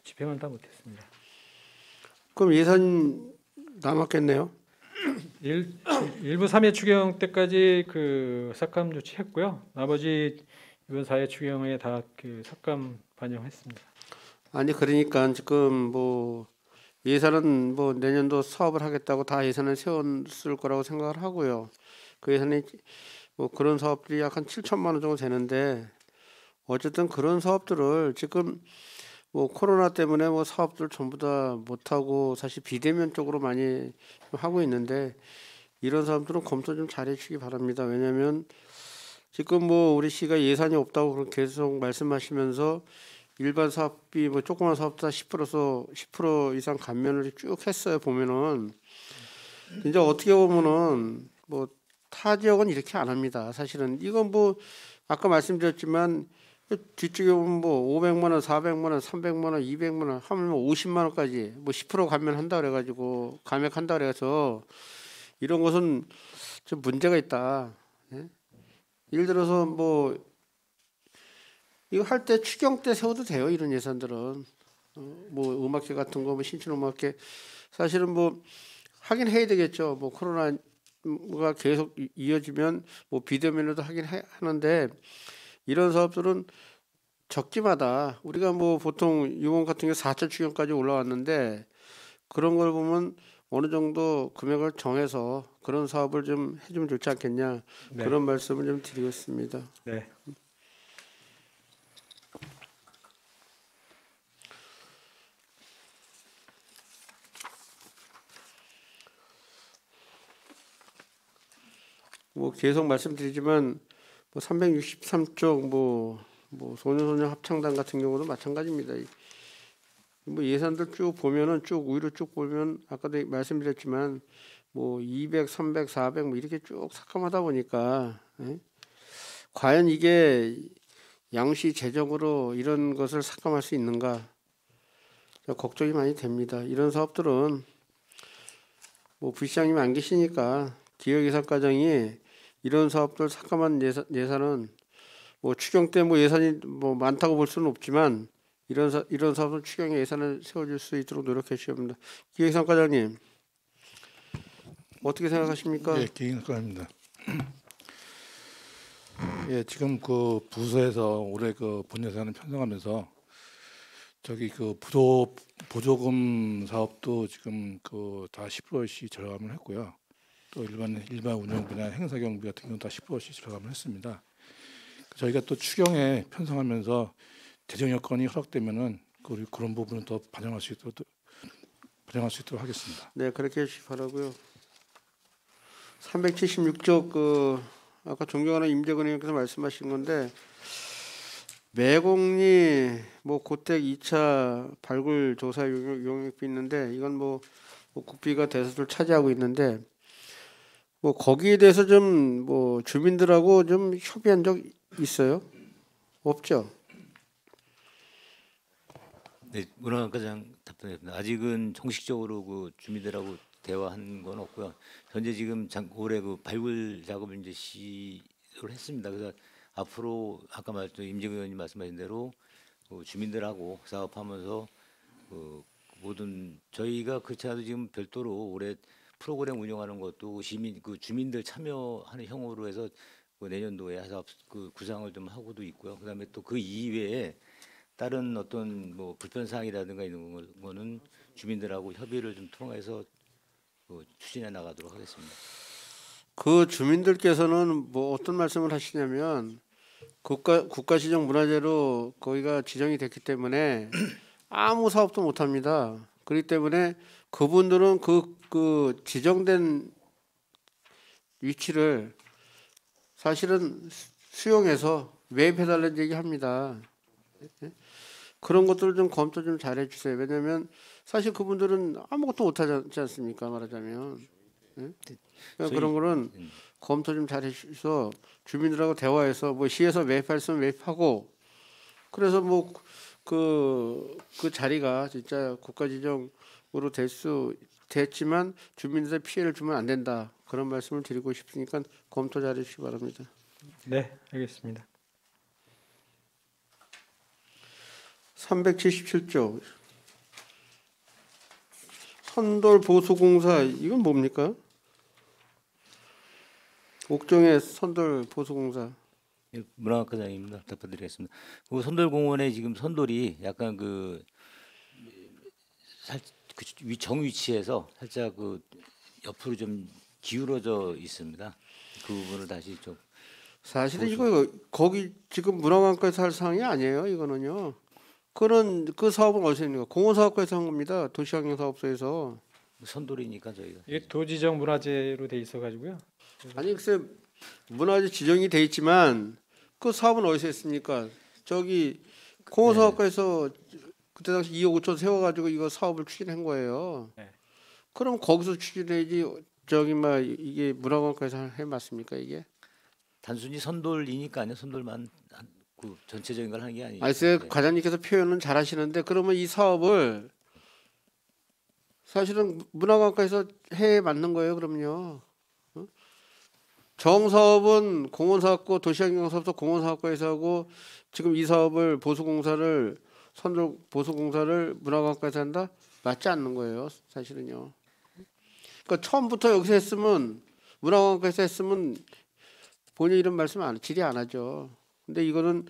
집행을 다 못했습니다. 그럼 예산 남았겠네요. 일부 3회 추경 때까지 삭감 조치했고요. 나머지 이번 4회 추경에 다 삭감 반영했습니다. 아니 그러니까 지금 뭐 예산은 뭐 내년도 사업을 하겠다고 다 예산을 세웠을 거라고 생각을 하고요. 그 예산이 뭐 그런 사업들이 약 한 7천만 원 정도 되는데 어쨌든 그런 사업들을 지금 뭐 코로나 때문에 뭐 사업들 전부 다 못하고 사실 비대면 쪽으로 많이 하고 있는데 이런 사람들은 검토 좀 잘해주시기 바랍니다. 왜냐하면 지금 뭐 우리 시가 예산이 없다고 그렇게 계속 말씀하시면서 일반 사업비 뭐 조그만 사업다 10%서 10% 이상 감면을 쭉 했어요. 보면은 진짜 어떻게 보면은 뭐 타 지역은 이렇게 안 합니다. 사실은 이건 뭐 아까 말씀드렸지만 뒤쪽에 보면 뭐 500만 원, 400만 원, 300만 원, 200만 원, 하면 50만 원까지 뭐 10% 감면한다 그래가지고 감액한다 그래서 이런 것은 좀 문제가 있다. 예? 예를 들어서 뭐 이거 할 때 추경 때 세워도 돼요. 이런 예산들은 뭐 음악회 같은 거, 뭐 신춘음악회 사실은 뭐 하긴 해야 되겠죠. 뭐 코로나가 계속 이어지면 뭐 비대면으로도 하긴 하는데 이런 사업들은 적기마다 우리가 뭐 보통 유흥 같은 게 4차 추경까지 올라왔는데 그런 걸 보면 어느 정도 금액을 정해서 그런 사업을 좀 해주면 좋지 않겠냐 네. 그런 말씀을 좀 드리고 있습니다. 네. 뭐 계속 말씀드리지만 뭐 363쪽 뭐 소년소녀 합창단 같은 경우도 마찬가지입니다. 뭐 예산들 쭉 보면은 쭉 위로 쭉 보면 아까도 말씀드렸지만 뭐 200, 300, 400 뭐 이렇게 쭉 삭감하다 보니까 과연 이게 양시 재정으로 이런 것을 삭감할 수 있는가 걱정이 많이 됩니다. 이런 사업들은 뭐 부시장님 안 계시니까 기획예산과장이 이런 사업들 삭감한 예산은 뭐 추경 때 뭐 예산이 뭐 많다고 볼 수는 없지만 이런 사업은 추경에 예산을 세워줄 수 있도록 노력해 주셔야 합니다. 기획예산과장님 어떻게 생각하십니까? 예, 기획예산과입니다. 예, 지금 그 부서에서 올해 그 본예산을 편성하면서 저기 그 보조금 사업도 지금 그 다 10%씩 절감을 했고요. 또 일반 운영비나 행사 경비 같은 경우는 다 10%씩 절감을 했습니다. 저희가 또 추경에 편성하면서 재정 여건이 허락되면은 그런 부분은 더 반영할 수 있도록 하겠습니다. 네, 그렇게 해주시기 바라고요. 376쪽 그 아까 존경하는 임재근 의원께서 말씀하신 건데 매곡리 뭐 고택 2차 발굴 조사 용역비 있는데 이건 뭐 국비가 대다수를 차지하고 있는데 뭐 거기에 대해서 좀 뭐 주민들하고 좀 협의한 적 있어요? 없죠? 네, 문화과장 답변했습니다. 아직은 정식적으로 그 주민들하고 대화한 건 없고요. 현재 지금 올해 그 발굴 작업을 이제 시도를 했습니다. 그래서 앞으로 아까 임재근 의원님 말씀하신 대로 그 주민들하고 사업하면서 그 모든 저희가 그렇지 않아도 지금 별도로 올해 프로그램 운영하는 것도 주민들 참여하는 형으로 해서 그 내년도에 사업 그 구상을 좀 하고도 있고요. 그다음에 또 그 이외에 다른 어떤 뭐 불편 사항이라든가 이런 거는 주민들하고 협의를 좀 통해서 추진해 나가도록 하겠습니다. 그 주민들께서는 뭐 어떤 말씀을 하시냐면 국가지정문화재로 거기가 지정이 됐기 때문에 아무 사업도 못 합니다. 그렇기 때문에 그분들은 그 지정된 위치를 사실은 수용해서 매입해달라는 얘기합니다. 그런 것들을 좀 검토 좀 잘해 주세요. 왜냐하면 사실 그분들은 아무것도 못하지 않습니까? 말하자면 그런 거는 검토 좀 잘해 주셔서 주민들하고 대화해서 뭐 시에서 매입할 수 있으면 매입하고 그래서 뭐 그 자리가 진짜 국가지정으로 됐지만 주민들의 피해를 주면 안 된다. 그런 말씀을 드리고 싶으니까 검토 잘해 주시기 바랍니다. 네, 알겠습니다. 377조 선돌 보수공사 이건 뭡니까? 옥정의 선돌 보수공사. 예, 문화과장입니다. 답변드리겠습니다. 그 선돌공원에 지금 선돌이 약간 정위치에서 살짝 그 옆으로 좀 기울어져 있습니다. 그 부분을 다시 좀 사실은 이거 거기 지금 문화관과에서 할 사항이 아니에요. 이거는요. 그 사업은 어디서 있는가? 공원사업과에서 한 겁니다. 도시환경사업소에서. 선돌이니까 저희가. 이게 도지적 문화재로 돼 있어가지고요. 아니 글쎄 문화재 지정이 돼 있지만 그 사업은 어디서 했습니까? 저기 공원사업과에서 그때 당시 2억 5천 세워가지고 이거 사업을 추진한 거예요. 네. 그럼 거기서 추진해야지 저기 막 이게 문화관과에서 해맞습니까 이게? 단순히 선돌이니까 아니요. 선돌만 그 전체적인 걸 하는 게 아니에요. 글쎄 네. 과장님께서 표현은 잘하시는데 그러면 이 사업을 사실은 문화관과에서 해 맞는 거예요. 그럼요. 어? 정사업은 공원사업과 도시환경사업도 공원사업과에서 하고 지금 이 사업을 보수공사를 선돌 보수공사를 문화관과에서 한다? 맞지 않는 거예요. 사실은요. 그러니까 처음부터 여기서 했으면 문화관과에서 했으면 본인 이런 말씀 안 질의 안 하죠. 근데 이거는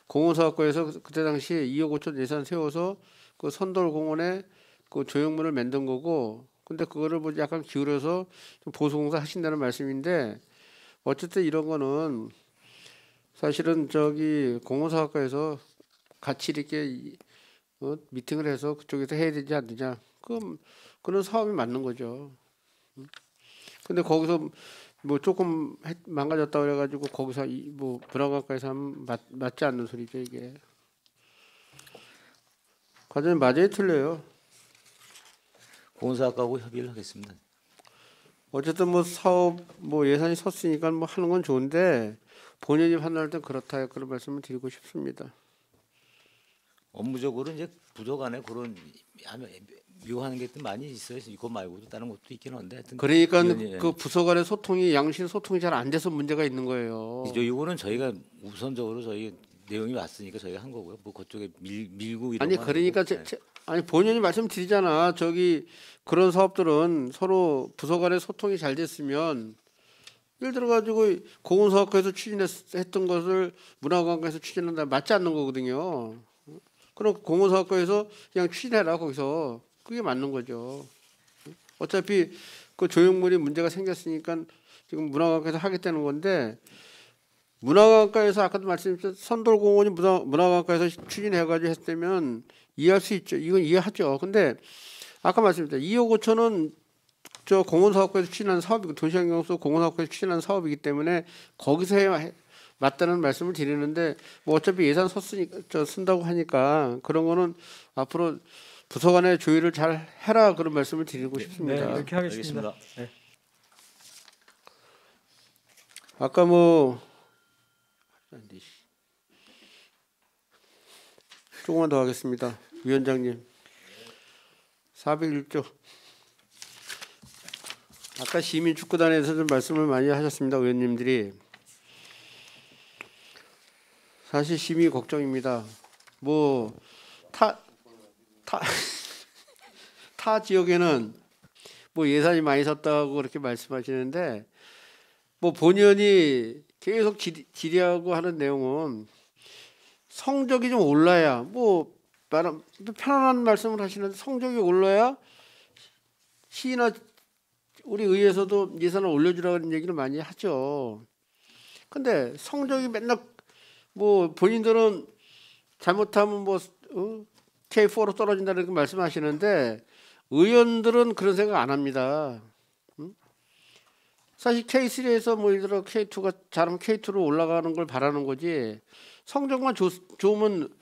공원사업과에서 그때 당시에 2억 5천 예산 세워서 그 선돌공원에 그 조형물을 만든 거고, 근데 그거를 뭐 약간 기울여서 좀 보수공사 하신다는 말씀인데, 어쨌든 이런 거는 사실은 저기 공원사업과에서 같이 이렇게 미팅을 해서 그쪽에서 해야 되지 않느냐, 그런 사업이 맞는 거죠. 근데 거기서 뭐 조금 망가졌다 그래가지고 거기서 뭐 문화관과에서 하면 맞지 않는 소리죠 이게. 과장님 맞아요 틀려요? 공사학과하고 협의를 하겠습니다. 어쨌든 뭐 사업 뭐 예산이 섰으니까 뭐 하는 건 좋은데 본인이 판단할 땐 그렇다 그런 말씀을 드리고 싶습니다. 업무적으로 이제 부서 간에 그런 묘한 게 많이 있어요. 이거 말고도 다른 것도 있긴 한데. 하여튼 그러니까 위원회- 그 부서 간의 소통이 양심 소통이 잘 안 돼서 문제가 있는 거예요. 이거는 저희가 우선적으로 저희 내용이 왔으니까 저희가 한 거고요. 뭐 그쪽에 밀고 이런 아니 건 그러니까 아니고. 네. 아니 본인이 말씀드리잖아. 저기 그런 사업들은 서로 부서 간의 소통이 잘 됐으면 예를 들어 가지고 공원사업과에서 추진했던 것을 문화관과에서 추진한다 맞지 않는 거거든요. 그럼 공원사업과에서 그냥 추진해라 거기서 그게 맞는 거죠. 어차피 그 조형물이 문제가 생겼으니까 지금 문화관과에서 하겠다는 건데 문화관과에서 아까도 말씀드렸죠. 선돌공원이 문화관과에서 추진해가지고 했다면 이해할 수 있죠. 이건 이해하죠. 근데 아까 말씀드렸죠. 2억 5천은 저 공원사업과에서 추진한 사업이고 도시환경소 공원사업과에서 추진한 사업이기 때문에 거기서 맞다는 말씀을 드리는데 뭐 어차피 예산 썼으니까 쓴다고 하니까 그런 거는 앞으로 부서 간의 조율을 잘 해라 그런 말씀을 드리고 싶습니다. 네, 이렇게 하겠습니다. 알겠습니다. 네. 아까 뭐 조금만 더 하겠습니다. 위원장님 401조 아까 시민축구단에서 좀 말씀을 많이 하셨습니다. 의원님들이 사실 시민이 걱정입니다. 뭐 타 지역에는 뭐 예산이 많이 섰다고 그렇게 말씀하시는데 뭐 본연이 계속 질의하고 하는 내용은 성적이 좀 올라야 뭐 편안한 말씀을 하시는데 성적이 올라야 시나 우리 의회에서도 예산을 올려주라는 얘기를 많이 하죠. 근데 성적이 맨날 뭐 본인들은 잘못하면 뭐 K4로 떨어진다는 말씀하시는데 의원들은 그런 생각 안 합니다. 사실 K3에서 뭐 예를 들어 K2가 잘하면 K2로 올라가는 걸 바라는 거지 성적만 좋으면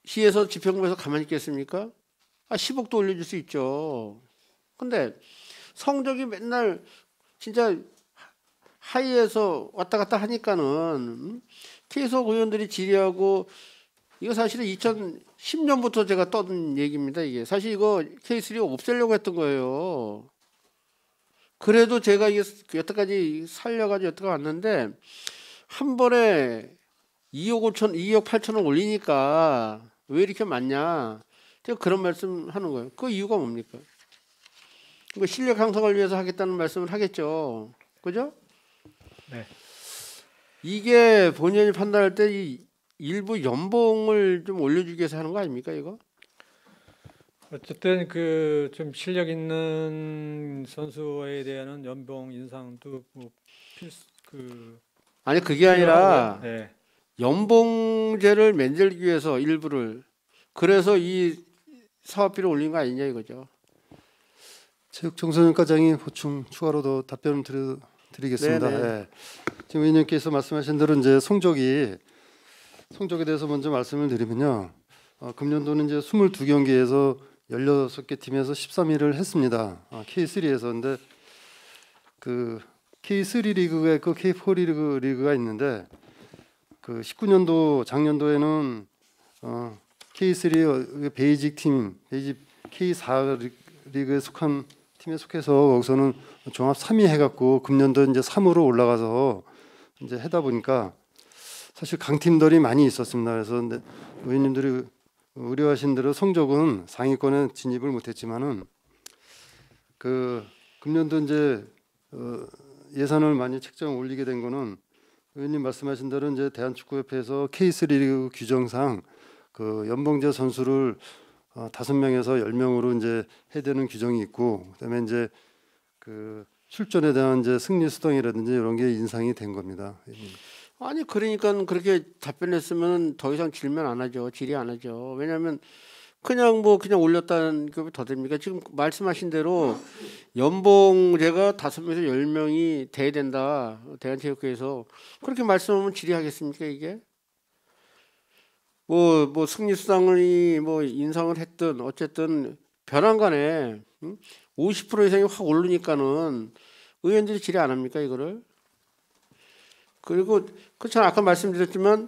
시에서 지평부에서 가만히 있겠습니까? 10억도 올려줄 수 있죠. 근데 성적이 맨날 진짜 하이에서 왔다 갔다 하니까는 계속 의원들이 질의하고 이거 사실은 2010년부터 제가 떠든 얘기입니다. 이게 사실 이거 K3 없애려고 했던 거예요. 그래도 제가 이게 여태까지 살려가지고 여태까지 왔는데 한 번에 2억 8천원 올리니까 왜 이렇게 많냐? 제가 그런 말씀 하는 거예요. 그 이유가 뭡니까? 그 실력 향상을 위해서 하겠다는 말씀을 하겠죠. 그죠? 네. 이게 본인이 판단할 때 이 일부 연봉을 좀 올려주기 위해서 하는 거 아닙니까 이거? 어쨌든 그 좀 실력 있는 선수에 대한 연봉 인상도 뭐 아니 그게 아니라 네. 연봉제를 만들기 위해서 일부를 그래서 이 사업비를 올린 거 아니냐 이거죠. 체육청소년과장이 보충 추가로 더 답변을 드리겠습니다. 네네. 예. 지금 의원님께서 말씀하신 대로 이제 성적에 대해서 먼저 말씀을 드리면요. 금년도는 이제 22경기에서 16개 팀에서 13위를 했습니다. K3에서. 근데 그 K3 리그가 있고 K4 리그가 있는데 그 19년도 작년도에는 K3 베이직 K4 리그에 속한 팀에 속해서 거기서는 종합 3위 해갖고 금년도 이제 3으로 올라가서 이제 하다 보니까 사실 강팀들이 많이 있었습니다. 그래서 의원님들이 우려하신 대로 성적은 상위권에 진입을 못했지만은 그 금년도 이제 예산을 많이 책정 올리게 된 거는 의원님 말씀하신 대로 이제 대한축구협회에서 K3 리그 규정상 그 연봉제 선수를 5명에서 10명으로 이제 해야 되는 규정이 있고, 그다음에 이제 그 출전에 대한 이제 승리 수당이라든지 이런 게 인상이 된 겁니다. 아니 그러니까 그렇게 답변했으면 더 이상 질문 안 하죠. 질의 안 하죠. 왜냐하면 그냥 올렸다는 게 더 됩니까? 지금 말씀하신 대로 연봉제가 5명에서 10명이 돼야 된다. 대한체육회에서 그렇게 말씀하면 질의하겠습니까 이게? 뭐 승리수당을 뭐 인상을 했든 어쨌든 변한 간에 50% 이상이 확 오르니까는 의원들이 질의 안 합니까 이거를? 그리고 그렇잖아 아까 말씀드렸지만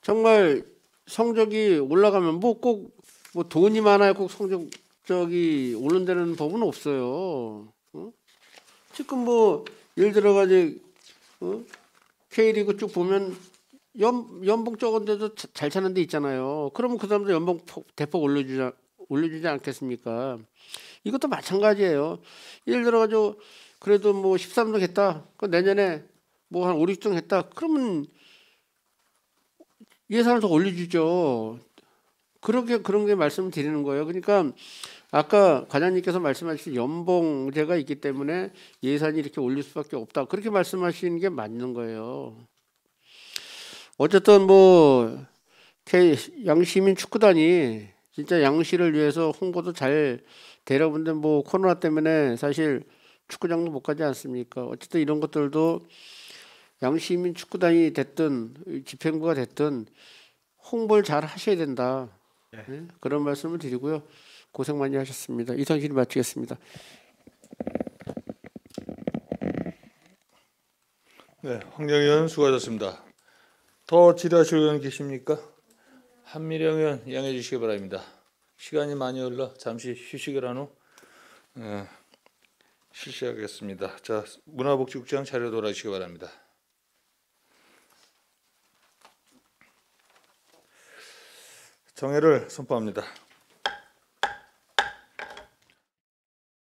정말 성적이 올라가면 뭐 꼭 뭐 돈이 많아야 꼭 성적이 오른다는 법은 없어요. 지금 뭐 예를 들어가지고 K리그 쭉 보면 연봉 적은데도 잘 차는 데 있잖아요. 그러면 그 사람들 연봉 대폭 올려주지 않겠습니까? 이것도 마찬가지예요. 예를 들어가지고 그래도 뭐 13등 했다. 그 내년에 뭐 한 5, 6등 했다. 그러면 예산을 더 올려주죠. 그런 게 말씀을 드리는 거예요. 그러니까 아까 과장님께서 말씀하신 연봉제가 있기 때문에 예산이 이렇게 올릴 수밖에 없다. 그렇게 말씀하시는 게 맞는 거예요. 어쨌든 뭐 양시민 축구단이 진짜 양시를 위해서 홍보도 잘 되려는데 뭐 코로나 때문에 사실 축구장도 못 가지 않습니까? 어쨌든 이런 것들도 양시민 축구단이 됐든 집행부가 됐든 홍보를 잘 하셔야 된다. 네? 그런 말씀을 드리고요. 고생 많이 하셨습니다. 이상 질의 마치겠습니다. 네, 황정희 의원 수고하셨습니다. 더 질의하실 의원 계십니까? 한미령 의원 양해해 주시기 바랍니다. 시간이 많이 흘러 잠시 휴식을 한 후 실시하겠습니다. 자, 문화복지국장 자료 돌아주시기 바랍니다. 정회를 선포합니다.